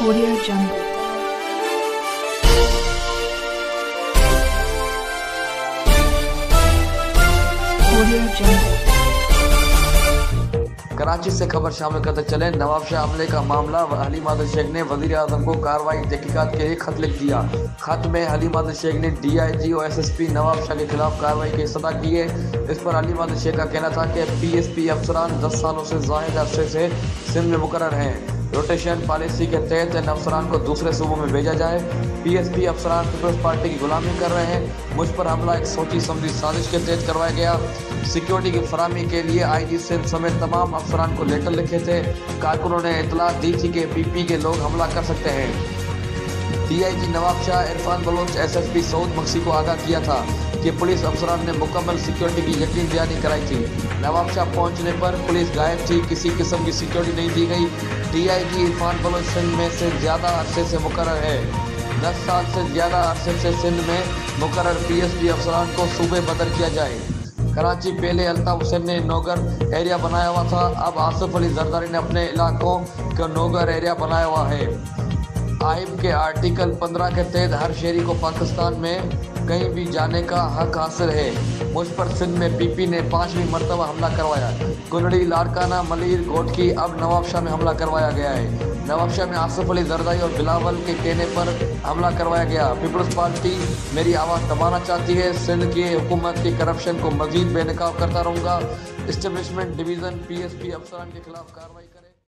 Audio Jungle. Audio Jungle. Karachi से खबर शामिल करते चले। नवाब शाह हमले का मामला, हलीम आदिल शेख ने वजीर आजम को कार्रवाई तहकीकात के लिए खत लिख दिया। खत में हलीम आदिल शेख ने DIG और SSP नवाब शाह के खिलाफ कार्रवाई की सदा की है। इस पर हलीम आदिल शेख का कहना था कि PSP अफसरान 10 सालों से ज़ायद अरसे से सिंध में मुकर्रर हैं। रोटेशन पॉलिसी के तहत इन अफसरान को दूसरे सूबों में भेजा जाए। PSP अफसरान पीपल्स पार्टी की गुलामी कर रहे हैं। मुझ पर हमला एक सोची समझी साजिश के तहत करवाया गया। सिक्योरिटी की फराहमी के लिए IG सिंध समेत तमाम अफसरान को लेटर लिखे थे। कारकुनों ने इतला दी थी कि PP के लोग हमला कर सकते हैं। DIG Nawab Shah Irfan Bloch SSP Saud Maksi को आगाह किया था कि पुलिस अफसरान ने मुकम्मल सिक्योरिटी की यकीन दहानी कराई थी। नवाब शाह पहुंचने पर पुलिस गायब थी, किसी किस्म की सिक्योरिटी नहीं दी गई। DIG इरफान बलोच सिंध में से ज़्यादा अरसे से मुकर्रर है। 10 साल से ज़्यादा अरसे से सिंध में मुकर्रर PSP अफसरान को सूबे बदर किया जाए। कराची पहले अल्ताफ हुसैन ने नौगर एरिया बनाया हुआ था, अब आसिफ अली जरदारी ने अपने इलाकों को नौगर एरिया बनाया हुआ है। आइब के आर्टिकल 15 के तहत हर शहरी को पाकिस्तान में कहीं भी जाने का हक हासिल है। मुझ पर सिंध में PP ने 5वीं मरतबा हमला करवाया। कुनड़ी, लाड़काना, मलीर, गोटकी, अब नवाब शाह में हमला करवाया गया है। नवाब शाह में आसिफ अली जरदारी और बिलावल के कहने पर हमला करवाया गया। पीपल्स पार्टी मेरी आवाज़ दबाना चाहती है। सिंध की हुकूमत की करप्शन को मजीद बेनकाब करता रहूँगा। इस्टेब्लिशमेंट डिवीज़न PSP अफसरान के खिलाफ कार्रवाई कर